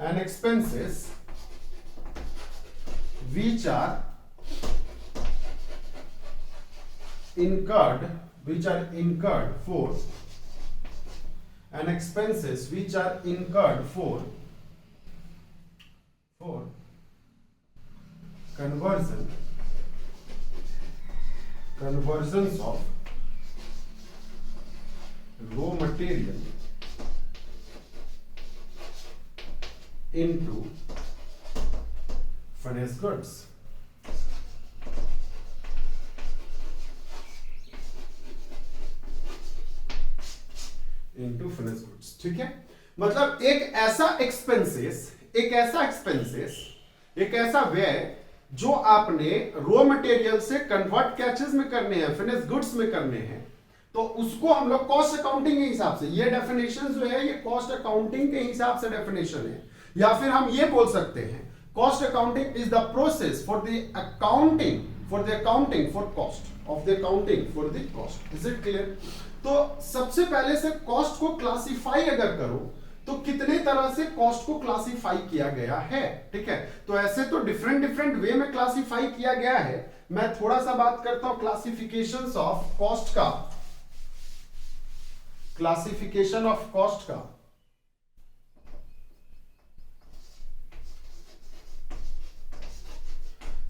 and expenses which are incurred for and expenses which are incurred for conversions of raw material into finished goods. into finished goods, ठीक है। मतलब एक ऐसा व्यय जो आपने रॉ मटेरियल से कन्वर्ट क्या चीज में करने हैं, फिनिश गुड्स में करने हैं, तो उसको हम लोग कॉस्ट अकाउंटिंग के हिसाब से, ये डेफिनेशन जो है ये कॉस्ट अकाउंटिंग के हिसाब से डेफिनेशन है। या फिर हम ये बोल सकते हैं cost accounting is the process for the accounting for cost of the accounting for the cost. Is it clear? तो सबसे पहले से कॉस्ट को क्लासिफाई अगर करो तो कितने तरह से कॉस्ट को क्लासिफाई किया गया है, ठीक है। तो ऐसे तो डिफरेंट वे में क्लासिफाई किया गया है। मैं थोड़ा सा बात करता हूं क्लासिफिकेशंस ऑफ कॉस्ट का, क्लासिफिकेशन ऑफ कॉस्ट का।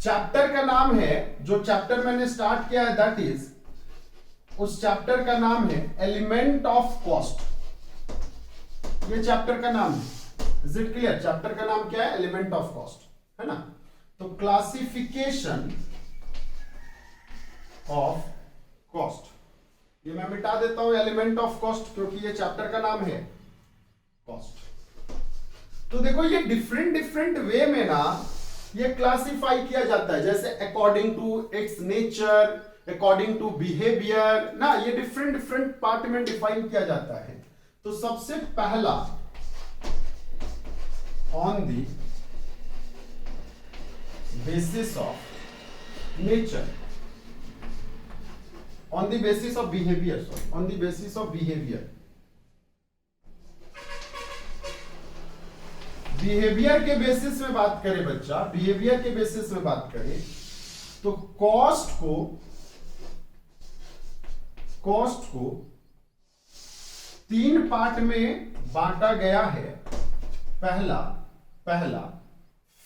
चैप्टर का नाम है, जो चैप्टर मैंने स्टार्ट किया है दैट इज, उस चैप्टर का नाम है एलिमेंट ऑफ कॉस्ट। ये चैप्टर का नाम है। Is it clear? चैप्टर का नाम क्या है? एलिमेंट ऑफ कॉस्ट, है ना। तो क्लासिफिकेशन ऑफ कॉस्ट, ये मैं मिटा देता हूं एलिमेंट ऑफ कॉस्ट, क्योंकि ये चैप्टर का नाम है कॉस्ट। तो देखो ये डिफरेंट वे में ना ये क्लासिफाई किया जाता है, जैसे according to its nature, according to behaviour ना, ये डिफरेंट पार्ट में डिफाइन किया जाता है। तो सबसे पहला on the basis of nature, on the basis of behaviour, on the basis of behaviour, behaviour के बेसिस में बात करें बच्चा, बिहेवियर के बेसिस में बात करें तो कॉस्ट को 3 पार्ट में बांटा गया है। पहला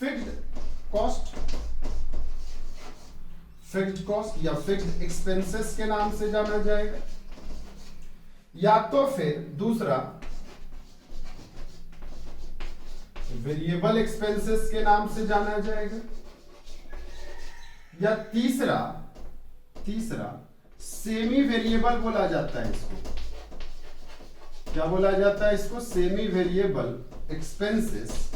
फिक्स्ड कॉस्ट या फिक्स्ड एक्सपेंसेस के नाम से जाना जाएगा, या तो फिर दूसरा वेरिएबल एक्सपेंसेस के नाम से जाना जाएगा, या तीसरा सेमी वेरिएबल बोला जाता है इसको। क्या बोला जाता है इसको? सेमी वेरिएबल एक्सपेंसेस,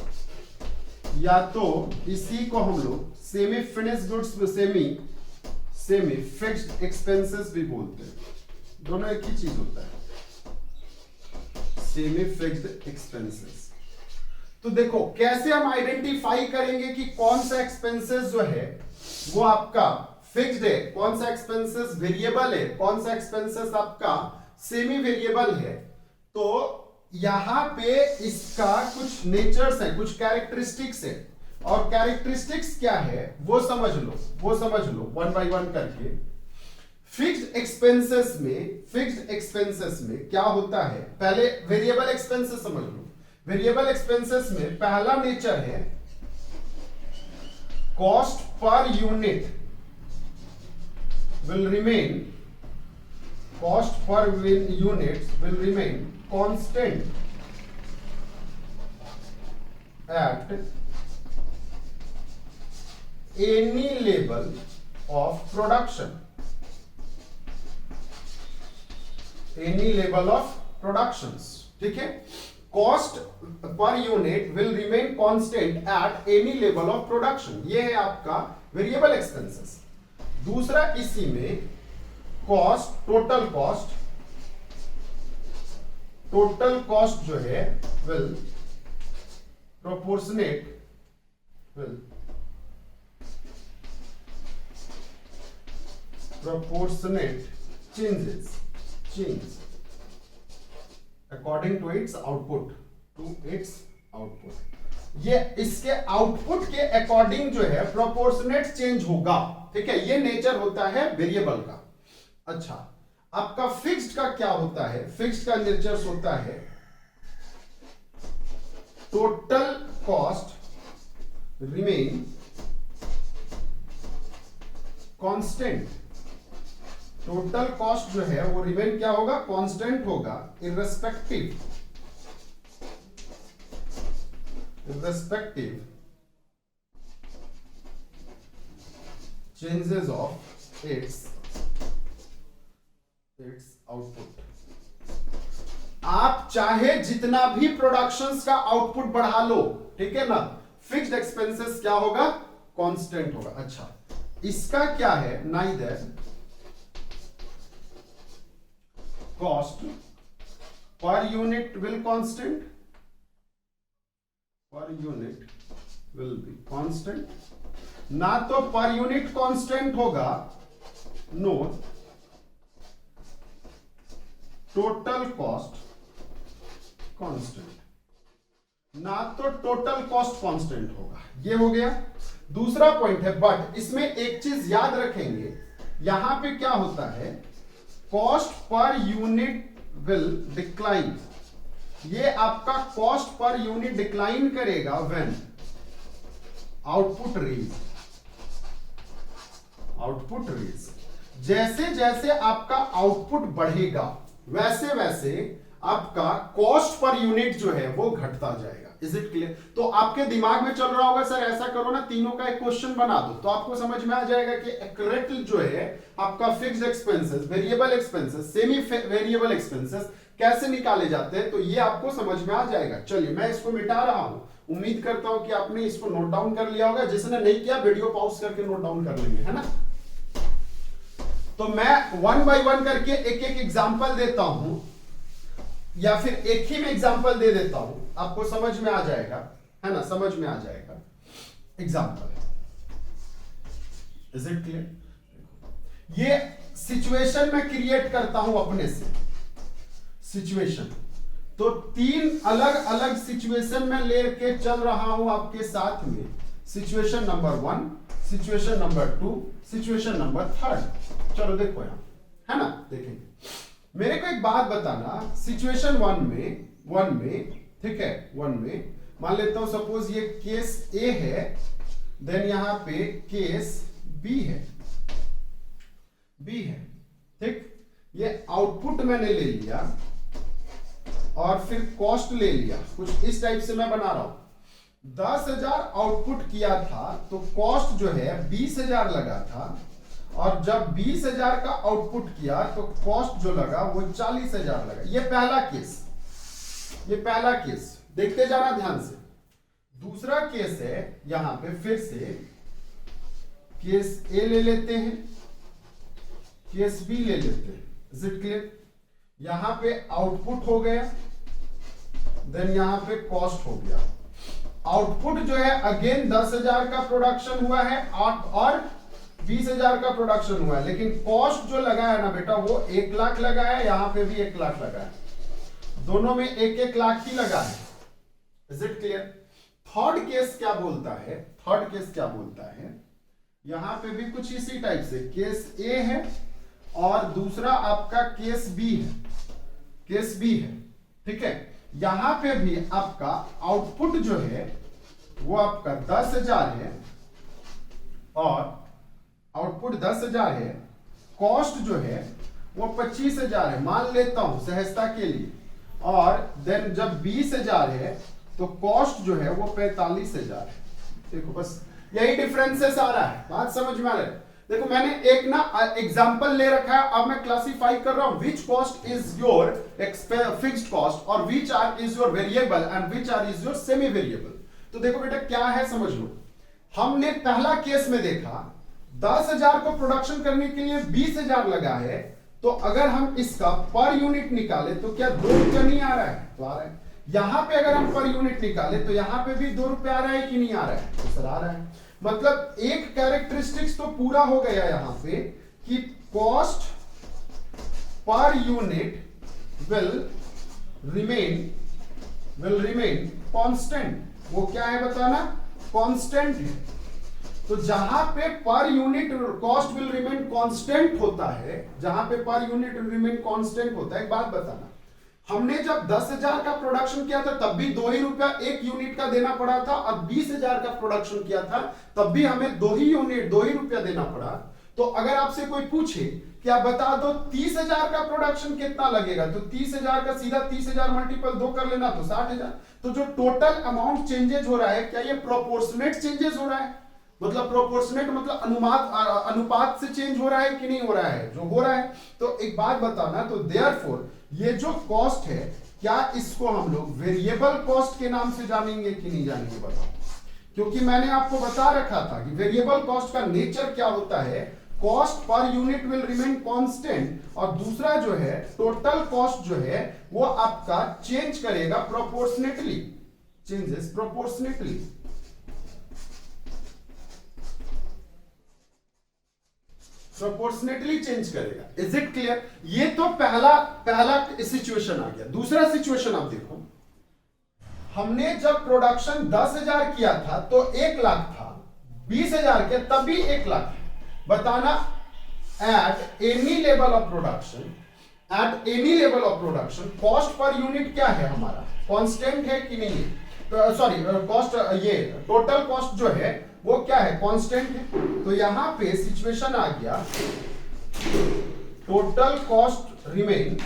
या तो इसी को हम लोग semi finish goods, semi fixed expenses भी बोलते हैं। दोनों एक ही चीज होता है, सेमी फिक्स्ड एक्सपेंसेस। तो देखो कैसे हम आइडेंटिफाई करेंगे कि कौन सा एक्सपेंसेस जो है वो आपका फिक्स्ड है, कौन सा एक्सपेंसेस वेरिएबल है, कौन सा एक्सपेंसेस आपका सेमी वेरिएबल है। तो यहां पे इसका कुछ नेचर्स है, कुछ कैरेक्टरिस्टिक्स है, और कैरेक्टरिस्टिक्स क्या है वो समझ लो वन बाय वन करके। फिक्स्ड एक्सपेंसेस में क्या होता है, पहले वेरिएबल एक्सपेंसेस समझ लो। वेरिएबल एक्सपेंसेस में पहला नेचर है cost per unit will remain constant at any level of production, ठीक है। Cost per unit will remain constant at any level of production, ये है आपका वेरिएबल एक्सपेंसेस। दूसरा इसी में कॉस्ट, टोटल कॉस्ट जो है will proportionate change according to its output, ये इसके आउटपुट के अकॉर्डिंग जो है प्रोपोर्शनेट चेंज होगा, ठीक है, ये नेचर होता है वेरिएबल का। अच्छा, आपका फिक्स्ड का क्या होता है? फिक्स्ड का नेचर होता है total cost remain constant. Total cost जो है वो रिमेन क्या होगा? कांस्टेंट होगा, irrespective changes of its output. आप चाहे जितना भी प्रोडक्शंस का आउटपुट बढ़ा लो, ठीक है ना, फिक्स्ड एक्सपेंसेस क्या होगा? कांस्टेंट होगा। अच्छा, इसका क्या है? Neither cost per unit will constant, per unit will be constant, ना तो पर यूनिट कांस्टेंट होगा, नो टोटल कॉस्ट कांस्टेंट, ना तो टोटल कॉस्ट कांस्टेंट होगा। ये हो गया। दूसरा पॉइंट है, बट इसमें एक चीज याद रखेंगे, यहां पे क्या होता है? Cost per unit will decline. ये आपका कॉस्ट पर यूनिट डिक्लाइन करेगा when output raise. Output raise, जैसे जैसे आपका आउटपुट बढ़ेगा वैसे वैसे आपका कॉस्ट पर यूनिट जो है वो घटता जाएगा। Is it clear? तो आपके दिमाग में चल रहा होगा, सर ऐसा करो ना, तीनों का एक क्वेश्चन बना दो, तो आपको समझ में आ जाएगा कि एक्यूरेट जो है आपका fixed expenses, variable expenses, semi variable expenses कैसे निकाले जाते हैं, तो ये आपको समझ में आ जाएगा। चलिए मैं इसको मिटा रहा हूं, उम्मीद करता हूं कि आपने इसको नोट डाउन कर लिया होगा। जिसने नहीं किया वीडियो पॉज करके नोट डाउन कर लेंगे, है ना। तो मैं वन बाय वन करके एक एक एग्जांपल देता हूं, या फिर एक ही में एग्जांपल दे देता हूं, आपको समझ में आ जाएगा, है ना, समझ में आ जाएगा। Example, is it clear? ये सिचुएशन मैं क्रिएट करता हूं अपने से, सिचुएशन। तो तीन अलग अलग सिचुएशन में लेके चल रहा हूं आपके साथ में। Situation number 1, situation number 2, situation number 3। चलो देखो यहां, है ना, देखेंगे। मेरे को एक बात बताना, सिचुएशन 1 में, ठीक है, 1 में मान लेता हूं सपोज ये केस ए है, देन यहां पे केस बी है, ठीक। ये आउटपुट मैंने ले लिया और फिर कॉस्ट ले लिया, कुछ इस टाइप से मैं बना रहा हूं। 10,000 आउटपुट किया था तो कॉस्ट जो है 20,000 लगा था, और जब 20,000 का आउटपुट किया तो कॉस्ट जो लगा वो 40,000 लगा। ये पहला केस, देखते जाना ध्यान से। दूसरा केस है, यहां पे फिर से केस ए ले लेते हैं, केस बी ले लेते हैं। Is it clear? यहां पे आउटपुट हो गया, देन यहां पे कॉस्ट हो गया। आउटपुट जो है अगेन 10,000 का प्रोडक्शन हुआ है और 20,000 का प्रोडक्शन हुआ है, लेकिन कॉस्ट जो लगा है ना बेटा वो 1 लाख लगा है, यहां पे भी 1 लाख लगा है, दोनों में 1-1 लाख ही लगा है। Is it clear? Third case क्या बोलता है? यहां पे भी कुछ इसी टाइप से केस ए है और दूसरा आपका केस बी है, ठीक है। यहां पे भी आपका आउटपुट जो है वो आपका 10,000 है और आउटपुट 10,000 है, कॉस्ट जो है वो 25,000 है, मान लेता हूं सहजता के लिए, और देन जब 20,000 है तो कॉस्ट जो है वो 45,000 है। देखो बस यही डिफरेंसेस आ रहा है, बात समझ में आ रहा है। देखो मैंने एक ना एग्जांपल ले रखा है, अब मैं क्लासिफाई कर रहा हूं which cost is your fixed cost और which are is your variable and which are is your semi variable. तो देखो बेटा क्या है समझ लो, हमने पहला केस में देखा 10,000 को प्रोडक्शन करने के लिए 20,000 लगा है, तो अगर हम इसका पर यूनिट निकाले तो क्या 2 रुपया नहीं आ रहा है? तो आ रहा है। यहां पे अगर हम पर यूनिट निकाले तो यहां पे भी 2 रुपया आ रहा है कि नहीं आ रहा है? तो सर आ रहा है। मतलब एक कैरेक्टरिस्टिक्स तो पूरा हो गया यहां पे कि cost per unit will remain constant. वो क्या है बताना, कांस्टेंट है। तो जहां पे per unit cost will remain constant होता है, जहां पे per unit will remain constant होता है, एक बात बताना, हमने जब 10,000 का प्रोडक्शन किया था तब भी 2 ही रुपया एक यूनिट का देना पड़ा था, और 20,000 का प्रोडक्शन किया था तब भी हमें 2 ही रुपया देना पड़ा। तो अगर आपसे कोई पूछे कि आप बता दो 30,000 का प्रोडक्शन कितना लगेगा, तो 30,000 का सीधा 30,000 मल्टीपल 2 कर लेना तो 60,000। तो जो टोटल अमाउंट चेंजेस हो रहा है, क्या ये प्रोपोर्शनेट चेंजेस हो रहा है? मतलब प्रोपोर्शनेट मतलब अनुपात से चेंज हो रहा है कि नहीं हो रहा है? जो हो रहा है। तो एक बात बताना, तो देयरफॉर ये जो कॉस्ट है, क्या इसको हम लोग वेरिएबल कॉस्ट के नाम से जानेंगे कि नहीं जानेंगे, बताओ। क्योंकि मैंने आपको बता रखा था कि वेरिएबल कॉस्ट का नेचर क्या होता है, cost per unit will remain constant, और दूसरा जो है टोटल कॉस्ट जो है वो आपका चेंज करेगा proportionately, changes proportionately. Proportionately change करेगा। Is it clear? ये तो पहला सिचुएशन आ गया। दूसरा सिचुएशन आप देखो, हमने जब प्रोडक्शन 10,000 किया था तो 1 लाख था, 20,000 के तब भी 1 लाख। बताना at any level of production, at any level of production cost per unit क्या है हमारा, कांस्टेंट है कि नहीं है? तो सॉरी, कॉस्ट, ये टोटल कॉस्ट जो है वो क्या है, कांस्टेंट है। तो यहां पे सिचुएशन आ गया, total cost remain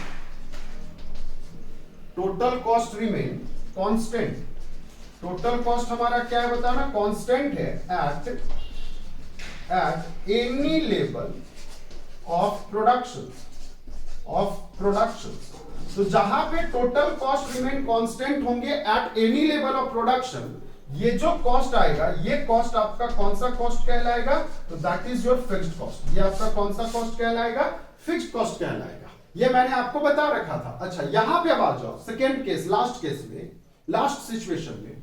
constant. Total cost हमारा क्या है बताना, कांस्टेंट है at any level of production. तो जहां पे टोटल कॉस्ट रिमेन कांस्टेंट होंगे at any level of production, ये जो कॉस्ट आएगा, ये कॉस्ट आपका कौन सा कॉस्ट कहलाएगा, तो that is your fixed cost. ये आपका कौन सा कॉस्ट कहलाएगा, फिक्स्ड कॉस्ट कहलाएगा। ये मैंने आपको बता रखा था। अच्छा, यहां पे अब आ जाओ सेकेंड केस, लास्ट केस में, लास्ट सिचुएशन में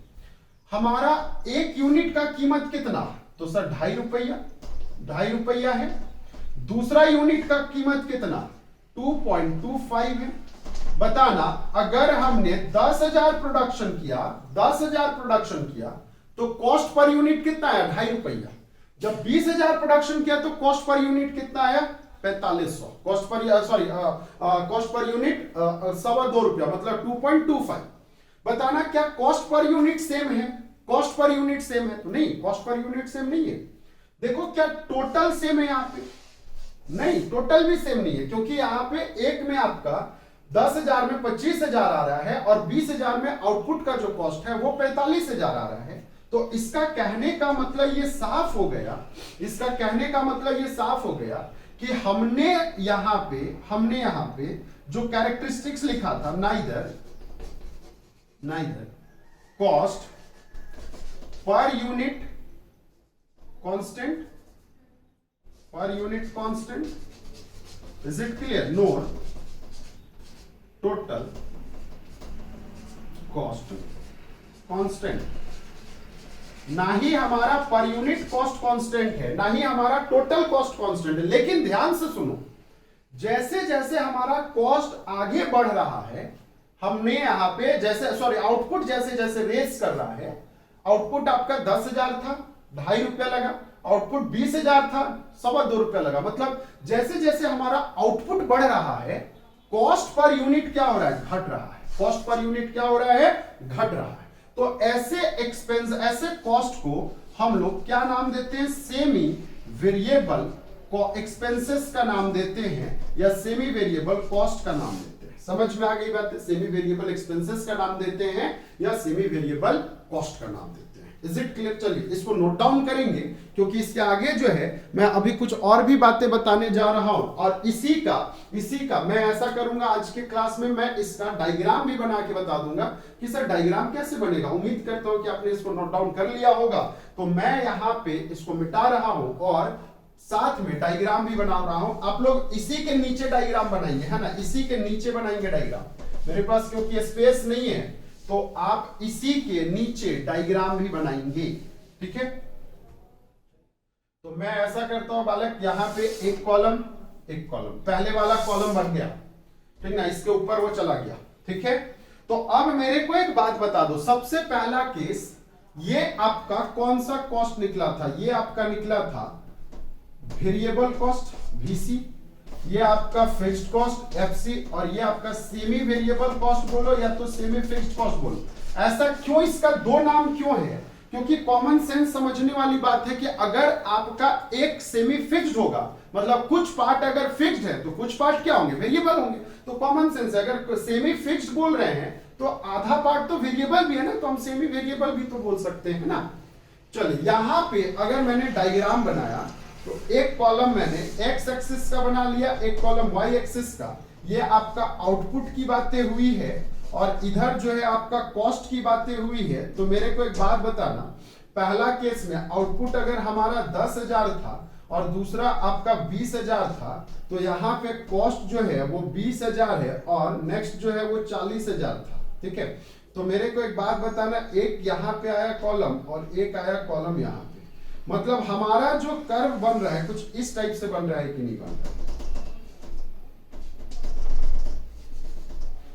हमारा 1 यूनिट का कीमत कितना, तो सर 2.5 रुपया है। दूसरा यूनिट का कीमत कितना, 2.25 है। बताना, अगर हमने 10,000 प्रोडक्शन किया तो कॉस्ट पर यूनिट कितना आया, 2.5 रुपया। जब 20,000 प्रोडक्शन किया तो कॉस्ट पर यूनिट कितना आया, 4500। कॉस्ट पर यूनिट 2.25 रुपया, मतलब 2.25। बताना क्या कॉस्ट पर यूनिट सेम है? कॉस्ट पर यूनिट सेम है तो नहीं, कॉस्ट पर यूनिट सेम नहीं है। देखो क्या टोटल सेम है यहां पे, नहीं, टोटल भी सेम नहीं है, क्योंकि यहां पे एक में आपका 10,000 में 25,000 आ रहा है और 20,000 में आउटपुट का जो कॉस्ट है वो 45,000 आ रहा है। तो इसका कहने का मतलब ये साफ हो गया, कि हमने यहां पे जो कैरेक्टरिस्टिक्स लिखा था, neither cost per unit constant, is it clear, NOR total cost constant. ना ही हमारा पर यूनिट कॉस्ट कांस्टेंट है, ना ही हमारा टोटल कॉस्ट कांस्टेंट है। लेकिन ध्यान से सुनो, जैसे जैसे हमारा कॉस्ट आगे बढ़ रहा है, हमने यहां पे आउटपुट जैसे जैसे रेस कर रहा है, आउटपुट आपका 10,000 था, 2.5 रुपया लगा, आउटपुट 20,000 था, 2.25 रुपया लगा। मतलब जैसे जैसे हमारा आउटपुट बढ़ रहा है, कॉस्ट पर यूनिट क्या हो रहा है, घट रहा है। तो ऐसे कॉस्ट को हम लोग क्या नाम देते हैं, सेमी वेरिएबल एक्सपेंसेस का नाम देते हैं, या सेमी वेरिएबल कॉस्ट का नाम देते हैं। समझ में आ गई बात है? सेमी वेरिएबल एक्सपेंसेस का नाम देते हैं या सेमी वेरिएबल कॉस्ट का नाम देते हैं। Is it clear? चलिए इसको नोट डाउन करेंगे, क्योंकि इसके आगे जो है मैं अभी कुछ और भी बातें बताने जा रहा हूं, और इसी का मैं ऐसा करूंगा आज के क्लास में, मैं इसका डायग्राम भी बना के बता दूंगा कि सर डायग्राम कैसे बनेगा। उम्मीद करता हूं कि आपने इसको नोट डाउन कर लिया होगा। तो मैं यहां पे इसको मिटा रहा हूं और साथ में डायग्राम भी बना रहा हूं। आप लोग इसी के नीचे डायग्राम बनाएंगे, है ना, इसी के नीचे बनाएंगे डायग्राम। मेरे पास क्योंकि स्पेस नहीं है तो आप इसी के नीचे डायग्राम भी बनाएंगे, ठीक है। तो मैं ऐसा करता हूं बालक, यहां पे एक कॉलम, पहले वाला कॉलम बन गया, ठीक ना, इसके ऊपर वो चला गया, ठीक है। तो अब मेरे को एक बात बता दो, सबसे पहला केस ये आपका कौन सा कॉस्ट निकला था? ये आपका निकला था वेरिएबल कॉस्ट वीसी, ये आपका फिक्स्ड कॉस्ट एफसी, और ये आपका सेमी वेरिएबल कॉस्ट बोलो या तो सेमी फिक्स्ड कॉस्ट बोलो। ऐसा क्यों, इसका दो नाम क्यों है? क्योंकि कॉमन सेंस समझने वाली बात है कि अगर आपका एक सेमी फिक्स्ड होगा, मतलब कुछ पार्ट अगर फिक्स्ड है तो कुछ पार्ट क्या होंगे? वेरिएबल होंगे। तो कॉमन सेंस है, अगर सेमी फिक्स्ड बोल रहे हैं तो आधा पार्ट तो वेरिएबल भी है ना, तो हम सेमी वेरिएबल भी तो बोल सकते हैं ना। चलिए यहां पे अगर मैंने डायग्राम बनाया तो एक कॉलम मैंने एक्स एक्सिस का बना लिया, एक कॉलम वाई एक्सिस का। ये आपका आउटपुट की बातें हुई है और इधर जो है आपका कॉस्ट की बातें हुई है। तो मेरे को एक बात बताना, पहला केस में आउटपुट अगर हमारा 10,000 था और दूसरा आपका 20,000 था, तो यहाँ पे कॉस्ट जो है वो 20,000 है और नेक्स्ट जो है वो 40,000 था। ठीक है, तो मेरे को एक बात बताना, एक यहाँ पे आया कॉलम और एक आया कॉलम यहाँ पे, मतलब हमारा जो कर्व बन रहा है कुछ इस टाइप से बन रहा है कि नहीं बन रहा है?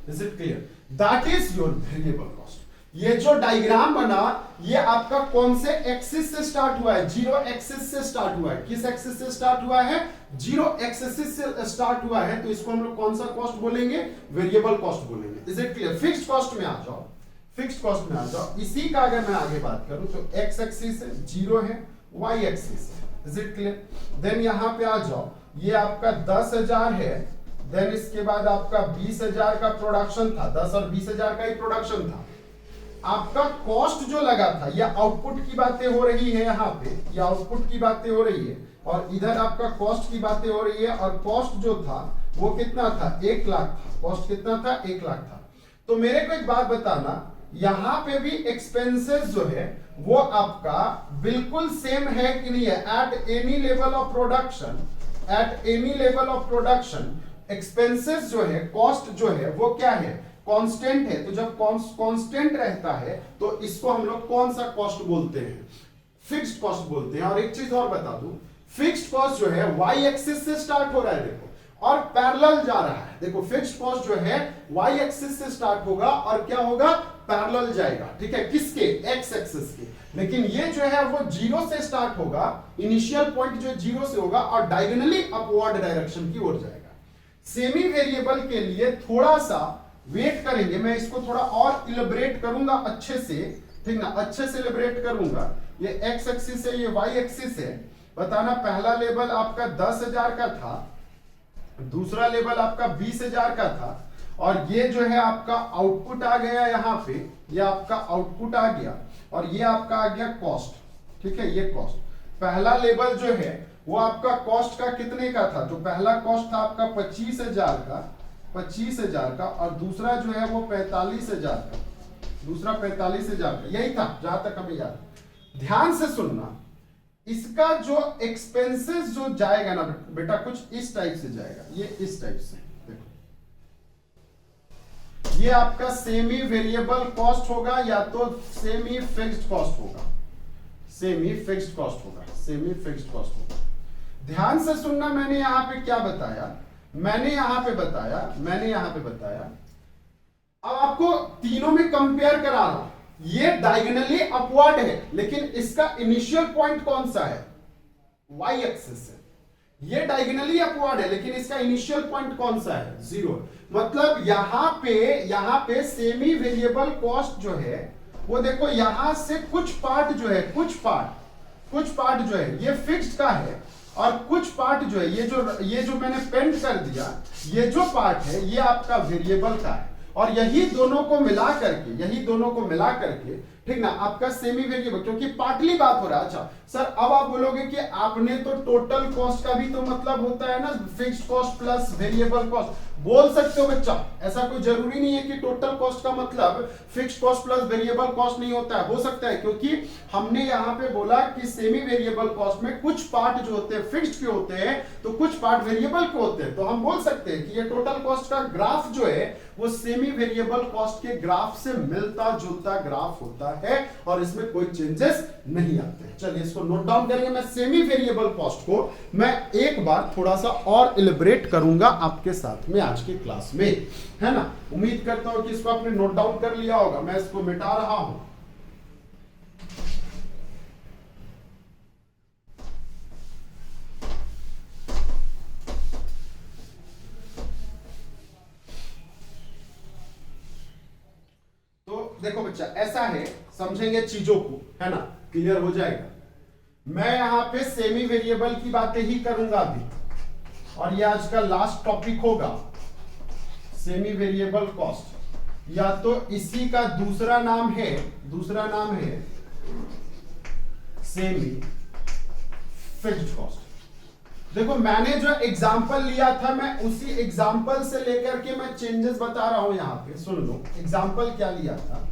Is it clear? That is your variable cost. ये जो डायग्राम बना ये आपका कौन से एक्सिस से स्टार्ट हुआ है? जीरो एक्सिस से स्टार्ट हुआ है। किस एक्सिस से स्टार्ट हुआ है? जीरो एक्सिस से स्टार्ट हुआ है। तो इसको हम लोग कौन सा कॉस्ट बोलेंगे? वेरिएबल कॉस्ट बोलेंगे। Is it clear? Fixed cost में आ जाओ, फिक्स्ड कॉस्ट में आ जाओ। इसी का अगर मैं आगे बात करूं तो एक्स एक्सिस है, जीरो है, वाई एक्सिस है। Is it clear? देन यहां पे आ जाओ, ये आपका 10,000 है, देन इसके बाद आपका 20,000 का प्रोडक्शन था, 10 और 20,000 का ही प्रोडक्शन था। आपका कॉस्ट जो लगा था, या आउटपुट की बातें हो रही है यहाँ पे, या आउटपुट की बातें हो रही है और इधर आपका कॉस्ट की बातें हो रही है। और कॉस्ट जो था वो कितना था? 1 लाख था। कॉस्ट कितना था? 1 लाख था। तो मेरे को एक बात बताना, यहां पे भी एक्सपेंसेस जो है वो आपका बिल्कुल सेम है कि नहीं है? At any level of production, at any level of production expenses जो है, कॉस्ट जो है वो क्या है? कांस्टेंट है। तो जब कांस्टेंट रहता है तो इसको हम लोग कौन सा कॉस्ट बोलते हैं? फिक्स्ड कॉस्ट बोलते हैं। और एक चीज और बता दूं, फिक्स्ड कॉस्ट जो है वाई एक्सिस से स्टार्ट हो रहा है, देखो, और पैरेलल जा रहा है। देखो फिक्स्ड कॉस्ट जो है वाई एक्सिस से स्टार्ट होगा और क्या होगा? पैरेलल जाएगा। ठीक है, किसके? एक्स एक्सिस के। लेकिन ये जो है वो जीरो से स्टार्ट होगा, इनिशियल पॉइंट जो जीरो से होगा और डायगोनली अपवर्ड डायरेक्शन की ओर जाएगा। सेमी वेरिएबल के लिए थोड़ा सा वेट करेंगे, मैं इसको थोड़ा और इलेबरेट करूंगा अच्छे से, ठीक ना, अच्छे से इलेबरेट करूंगा। ये एक्स एक्सिस है, ये वाई एक्सिस है। बताना, पहला लेवल आपका 10,000 का था, दूसरा लेवल आपका 20,000 का था, और ये जो है आपका आउटपुट आ गया यहाँ पे, ये आपका आउटपुट आ गया और ये आपका आ गया कॉस्ट। ठीक है, ये कॉस्ट। पहला लेवल जो है वो आपका कॉस्ट का कितने का था? तो पहला कॉस्ट था आपका 25,000 का, 25,000 का, और दूसरा जो है वो 45,000 का, दूसरा 45,000 का, यही था जहां तक हमें याद। ध्यान से सुनना, इसका जो एक्सपेंसेस जो जाएगा ना बेटा, कुछ इस टाइप से जाएगा, ये इस टाइप से। देखो, ये आपका सेमी वेरिएबल कॉस्ट होगा या तो सेमी फिक्स्ड कॉस्ट होगा, सेमी फिक्स्ड कॉस्ट होगा, सेमी फिक्स्ड कॉस्ट होगा। ध्यान से सुनना, मैंने यहां पे क्या बताया? मैंने यहां पे बताया, अब आपको तीनों में कंपेयर करा रहा हूं। ये डायगोनली अपवर्ड है, लेकिन इसका इनिशियल पॉइंट कौन सा है? वाई एक्सिस है। ये डायगोनली अपवर्ड है, लेकिन इसका इनिशियल पॉइंट कौन सा है? 0। मतलब यहां पे सेमी वेरिएबल कॉस्ट जो है वो देखो, यहां से कुछ पार्ट जो है, कुछ पार्ट जो है ये फिक्स्ड का है, और कुछ पार्ट जो है ये जो मैंने पेंट कर दिया, ये जो पार्ट है ये आपका वेरिएबल का है। और यही दोनों को मिला करके ठीक ना आपका सेमी वेरिएबल, क्योंकि पार्टली बात हो रहा है। अच्छा सर, अब आप बोलोगे कि आपने तो टोटल कॉस्ट का भी तो मतलब होता है ना, fixed cost plus variable cost. बोल सकते हो बच्चा, ऐसा कोई जरूरी नहीं है कि टोटल कॉस्ट का मतलब fixed cost plus variable cost नहीं होता है, हो सकता है, क्योंकि हमने यहां पे बोला कि सेमी वेरिएबल कॉस्ट में कुछ पार्ट जो होते हैं फिक्स्ड के होते हैं, तो कुछ पार्ट वेरिएबल के होते हैं। तो हम बोल सकते हैं कि ये टोटल कॉस्ट का ग्राफ जो है वो सेमी वेरिएबल कॉस्ट के ग्राफ से मिलता जुलता ग्राफ होता है और इसमें कोई चेंजेस नहीं आते हैं। चलिए इसको नोट डाउन करेंगे। मैं सेमी वेरिएबल कॉस्ट को मैं एक बार थोड़ा सा और इलेबरेट करूंगा आपके साथ में आज की क्लास में, है ना। उम्मीद करता हूं कि इसको आपने नोट डाउन कर लिया होगा। मैं इसको मिटा रहा हूं। देखो बच्चा ऐसा है, समझेंगे चीजों को, है ना, क्लियर हो जाएगा। मैं यहां पे सेमी वेरिएबल की बातें ही करूंगा अभी, और ये आज का लास्ट टॉपिक होगा, सेमी वेरिएबल कॉस्ट, या तो इसी का दूसरा नाम है सेमी फिक्स्ड कॉस्ट। देखो मैंने जो एग्जांपल लिया था, मैं उसी एग्जांपल से लेकर के मैं चेंजेस बता रहा हूं। यहां पे सुन लो, एग्जांपल क्या लिया था।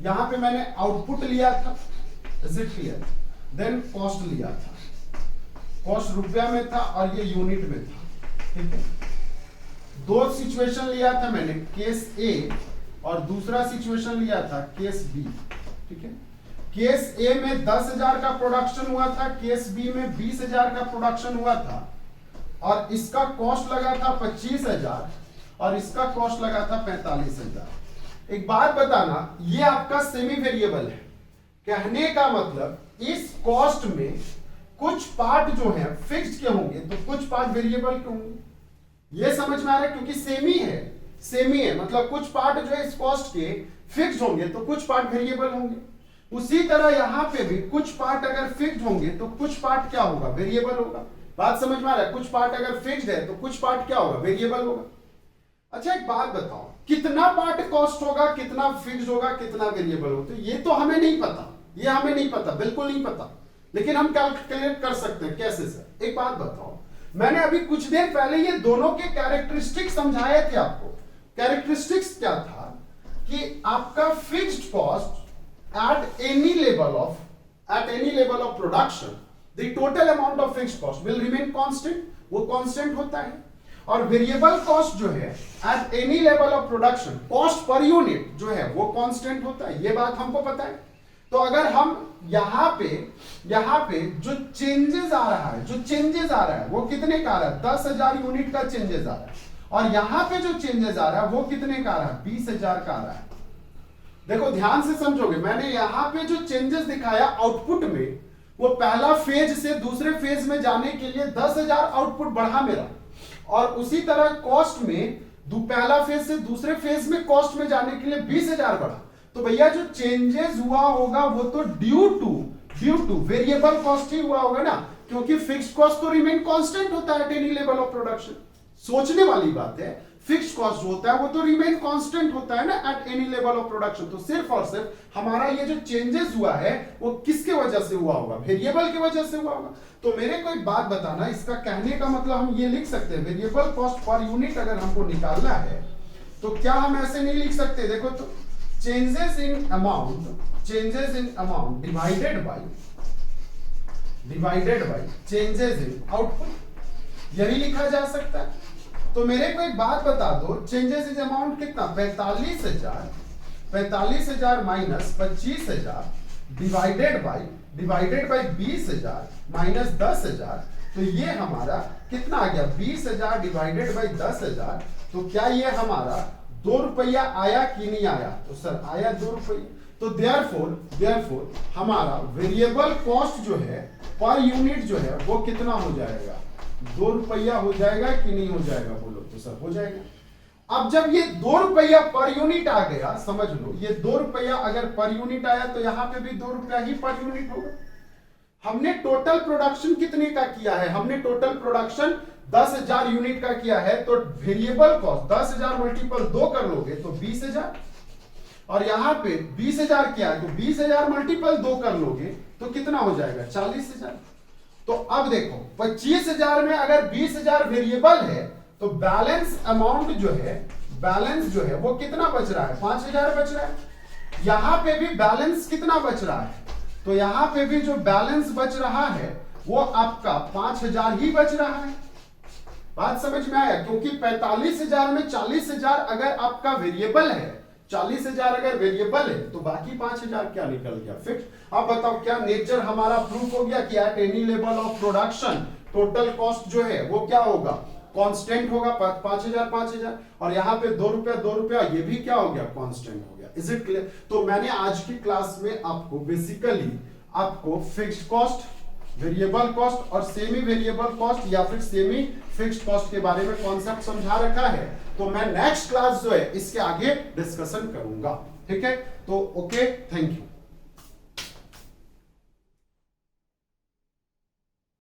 यहां पे मैंने आउटपुट लिया था, is it clear, then cost लिया था, कॉस्ट रुपया में था और ये यूनिट में था, ठीक है। दो सिचुएशन लिया था मैंने, केस ए और दूसरा सिचुएशन लिया था केस बी, ठीक है। केस ए में 10,000 का प्रोडक्शन हुआ था, केस बी में 20,000 का प्रोडक्शन हुआ था, और इसका कॉस्ट लगा था 25,000 और इसका कॉस्ट लगा था 45,000। एक बात बताना, ये आपका सेमी वेरिएबल है, कहने का मतलब इस कॉस्ट में कुछ पार्ट जो है फिक्स्ड के होंगे तो कुछ पार्ट वेरिएबल के होंगे। ये समझ में आ रहा है, क्योंकि सेमी है मतलब कुछ पार्ट जो है इस कॉस्ट के फिक्स्ड होंगे तो कुछ पार्ट वेरिएबल होंगे। उसी तरह यहां पे भी कुछ पार्ट अगर फिक्स्ड होंगे तो कुछ पार्ट क्या होगा, वेरिएबल होगा। बात समझ में आ रहा है, कुछ पार्ट अगर फिक्स्ड है तो कुछ पार्ट क्या होगा, वेरिएबल होगा। अच्छा एक बात बताओ, कितना पार्ट कॉस्ट होगा, कितना फिक्स्ड होगा, कितना वेरिएबल होगा, तो ये तो हमें नहीं पता, ये हमें नहीं पता, बिल्कुल नहीं पता, लेकिन हम कैलकुलेट कर सकते हैं। कैसे सर? एक बात बताओ, मैंने अभी कुछ देर पहले ये दोनों के कैरेक्टरिस्टिक्स समझाए थे आपको। कैरेक्टरिस्टिक्स क्या था कि आपका fixed cost at any level of production the total amount of fixed cost will remain constant, वो constant होता है। और variable cost जो है at any level of production cost per unit जो है वो constant होता है, ये बात हमको पता है। तो अगर हम यहाँ पे जो चेंजेस आ रहा है वो कितने का आ रहा है, 10,000 यूनिट का चेंजेस आ रहा है, और यहाँ पे जो चेंजेस आ रहा है वो कितने का आ रहा है, 20,000 का आ रहा है। देखो ध्यान से समझोगे, मैंने यहां पे जो चेंजेस दिखाया आउटपुट में, वो पहला फेज से दूसरे फेज में जाने के लिए 10,000 आउटपुट बढ़ा मेरा, और उसी तरह कॉस्ट में पहला फेज से दूसरे फेज में कॉस्ट में जाने के लिए 20,000 बढ़ा। तो भैया जो चेंजेस हुआ होगा वो तो ड्यू टू वेरिएबल कॉस्ट ही हुआ होगा ना, क्योंकि फिक्स्ड कॉस्ट तो रिमेन कांस्टेंट होता है at any level of production. सोचने वाली बात है, फिक्स्ड कॉस्ट होता है वो तो रिमेन कांस्टेंट होता है ना at any level of production. तो सिर्फ और सिर्फ हमारा ये जो चेंजेस हुआ है वो किसके वजह से हुआ होगा, वेरिएबल की वजह से हुआ होगा। तो मेरे को एक बात बताना, इसका कहने का मतलब हम ये लिख सकते हैं, वेरिएबल कॉस्ट पर यूनिट अगर हमको निकालना है तो क्या हम ऐसे नहीं लिख सकते, देखो तो changes in amount divided by changes in output, यही लिखा जा सकता है। तो मेरे को एक बात बता दो, चेंजेस इन अमाउंट कितना, 45,000 माइनस 25,000 डिवाइडेड बाय 20,000 माइनस 10,000, तो ये हमारा कितना आ गया, 20,000 डिवाइडेड बाय 10,000। तो क्या ये हमारा 2 रुपया आया कि नहीं आया, तो सर आया 2 रुपये। तो देयरफॉर हमारा वेरिएबल कॉस्ट जो है पर यूनिट जो है वो कितना हो जाएगा, 2 रुपया हो जाएगा कि नहीं हो जाएगा, बोलो तो सर हो जाएगा। अब जब ये 2 रुपया पर यूनिट आ गया, समझ लो ये 2 रुपया अगर पर यूनिट आया तो यहां पे भी 2 रुपया ही पर यूनिट होगा। हमने टोटल प्रोडक्शन कितने का किया है, हमने टोटल प्रोडक्शन 10,000 यूनिट का किया है, तो वेरिएबल कॉस्ट 10,000 मल्टीपल 2 कर लोगे तो 20,000, और यहां पे 20,000 क्या है, तो 20,000 मल्टीपल 2 कर लोगे तो कितना हो जाएगा, 40,000। तो अब देखो 25,000 में अगर 20,000 वेरिएबल है तो बैलेंस अमाउंट जो है वो कितना बच रहा है, 5,000 बच रहा है। यहां पे भी बैलेंस कितना बच रहा है, तो यहां पे भी जो बैलेंस बच रहा है वो आपका 5,000 ही बच रहा है। बात समझ में आया, क्योंकि 45,000 में 40,000 अगर आपका वेरिएबल है, 40,000 अगर वेरिएबल है तो बाकी 5,000 क्या निकल गया, फिक्स। अब बताओ क्या नेचर हमारा प्रूफ हो गया कि at any level of production total cost जो है वो क्या होगा, कांस्टेंट होगा, 5,000, और यहाँ पे 2 रुपया ये भी क्या हो गया, कांस्टेंट हो गया। Is it clear? तो मैंने आज की क्लास में आपको basically fixed cost, variable cost और सेमी वेरिएबल कॉस्ट या फिर सेमी फिक्स्ड कॉस्ट के बारे में कॉन्सेप्ट समझा रखा है। तो मैं नेक्स्ट क्लास जो है इसके आगे डिस्कशन करूंगा। ठीक है, तो ओके, थैंक यू।